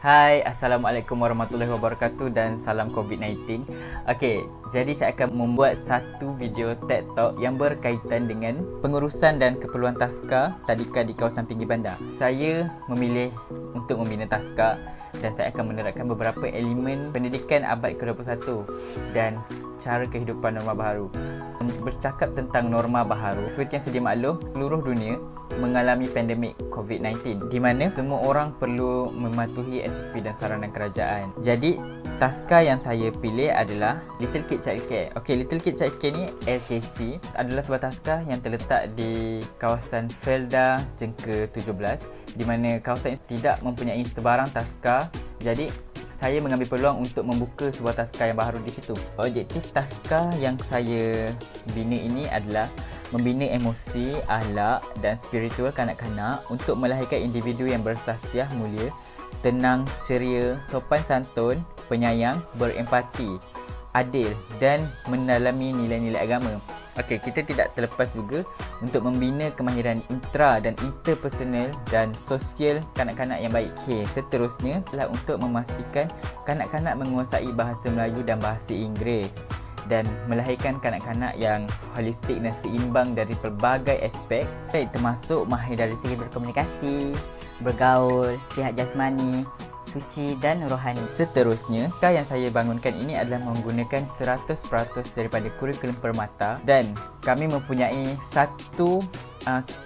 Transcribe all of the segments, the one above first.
Hai, Assalamualaikum warahmatullahi wabarakatuh dan salam COVID-19. Okey, jadi saya akan membuat satu video TED Talk yang berkaitan dengan pengurusan dan keperluan taska tadika di kawasan pinggir bandar. Saya memilih untuk membina taska dan saya akan menerapkan beberapa elemen pendidikan abad ke-21 dan cara kehidupan norma baharu. Bercakap tentang norma baharu, seperti yang sedia maklum, seluruh dunia mengalami pandemik COVID-19 di mana semua orang perlu mematuhi SOP dan saranan kerajaan. Jadi, taska yang saya pilih adalah Little Kid Child Care. Okey, Little Kid Child Care ni LKC adalah sebuah taska yang terletak di kawasan Felda Jengka 17 di mana kawasan ini tidak mempunyai sebarang taska. Jadi, saya mengambil peluang untuk membuka sebuah taska yang baru di situ. Objektif taska yang saya bina ini adalah membina emosi, akhlak dan spiritual kanak-kanak untuk melahirkan individu yang bersahsiah mulia, tenang, ceria, sopan santun, penyayang, berempati, adil dan mendalami nilai-nilai agama. Okey, kita tidak terlepas juga untuk membina kemahiran intra dan interpersonal dan sosial kanak-kanak yang baik. Okey, seterusnya adalah untuk memastikan kanak-kanak menguasai bahasa Melayu dan bahasa Inggeris dan melahirkan kanak-kanak yang holistik dan seimbang dari pelbagai aspek, termasuk mahir dari segi berkomunikasi, bergaul, sihat jasmani, suci dan rohani. Seterusnya, yang saya bangunkan ini adalah menggunakan 100% daripada kurikulum permata dan kami mempunyai satu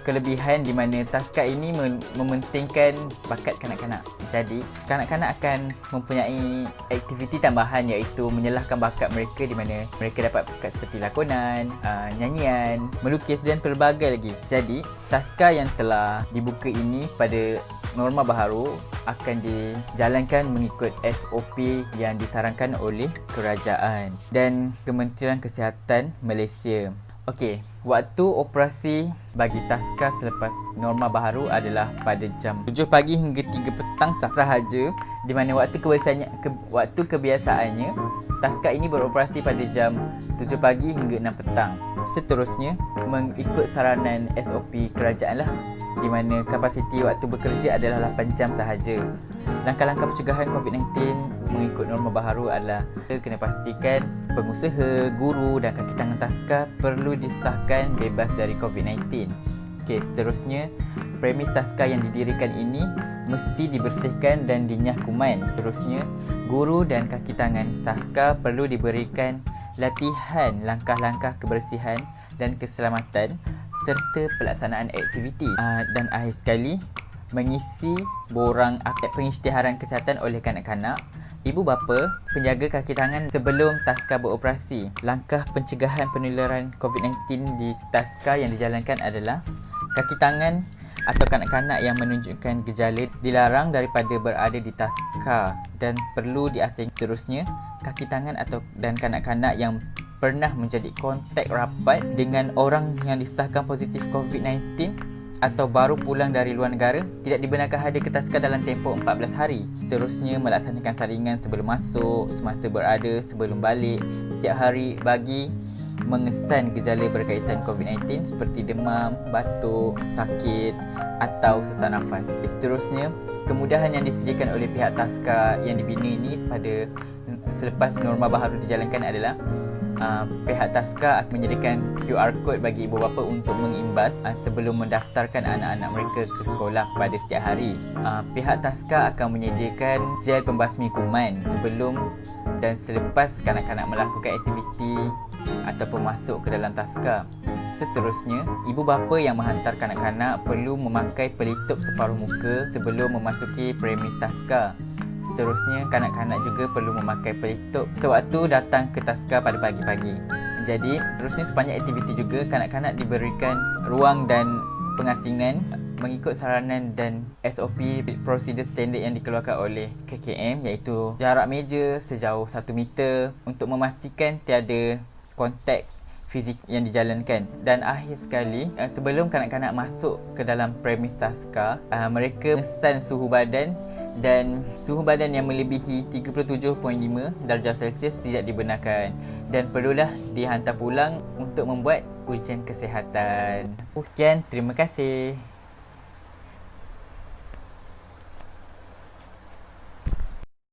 kelebihan di mana taska ini mementingkan bakat kanak-kanak. Jadi, kanak-kanak akan mempunyai aktiviti tambahan iaitu menyalahkan bakat mereka di mana mereka dapat bakat seperti lakonan, nyanyian, melukis dan pelbagai lagi. Jadi, taska yang telah dibuka ini pada norma baharu akan dijalankan mengikut SOP yang disarankan oleh kerajaan dan Kementerian Kesihatan Malaysia. Okey, waktu operasi bagi taska selepas norma baharu adalah pada jam 7 pagi hingga 3 petang sahaja, di mana waktu kebiasaannya taska ini beroperasi pada jam 7 pagi hingga 6 petang. Seterusnya, mengikut saranan SOP kerajaan lah, di mana kapasiti waktu bekerja adalah 8 jam sahaja. Langkah-langkah pencegahan COVID-19 mengikut norma baharu adalah kita kena pastikan pengusaha, guru dan kaki tangan taska perlu disahkan bebas dari COVID-19. Okey, seterusnya, premis taska yang didirikan ini mesti dibersihkan dan dinyah kuman. Seterusnya, guru dan kaki tangan taska perlu diberikan latihan langkah-langkah kebersihan dan keselamatan serta pelaksanaan aktiviti. Dan akhir sekali, mengisi borang akad pengisytiharan kesihatan oleh kanak-kanak, ibu bapa, penjaga kaki tangan sebelum taska beroperasi. Langkah pencegahan penularan COVID-19 di taska yang dijalankan adalah kaki tangan atau kanak-kanak yang menunjukkan gejala dilarang daripada berada di taska dan perlu diasing. Seterusnya, kaki tangan dan kanak-kanak yang pernah menjadi kontak rapat dengan orang yang disahkan positif COVID-19 atau baru pulang dari luar negara tidak dibenarkan hadir ke taska dalam tempoh 14 hari. Seterusnya, melaksanakan saringan sebelum masuk, semasa berada, sebelum balik setiap hari bagi mengesan gejala berkaitan COVID-19 seperti demam, batuk, sakit atau sesak nafas. Seterusnya, kemudahan yang disediakan oleh pihak taska yang dibina ini pada selepas norma baharu dijalankan adalah pihak taska akan menyediakan QR code bagi ibu bapa untuk mengimbas sebelum mendaftarkan anak-anak mereka ke sekolah pada setiap hari. Pihak taska akan menyediakan gel pembasmi kuman sebelum dan selepas kanak-kanak melakukan aktiviti ataupun masuk ke dalam taska. Seterusnya, ibu bapa yang menghantar kanak-kanak perlu memakai pelitup separuh muka sebelum memasuki premis taska. Seterusnya, kanak-kanak juga perlu memakai pelitup sewaktu datang ke taska pada pagi-pagi. Jadi, terusnya sepanjang aktiviti juga, kanak-kanak diberikan ruang dan pengasingan mengikut saranan dan SOP prosedur standard yang dikeluarkan oleh KKM, iaitu jarak meja sejauh 1 meter untuk memastikan tiada kontak fizik yang dijalankan. Dan akhir sekali, sebelum kanak-kanak masuk ke dalam premis taska, mereka mengesan suhu badan, dan suhu badan yang melebihi 37.5 darjah Celsius tidak dibenarkan dan perlulah dihantar pulang untuk membuat ujian kesihatan. Sekian, terima kasih.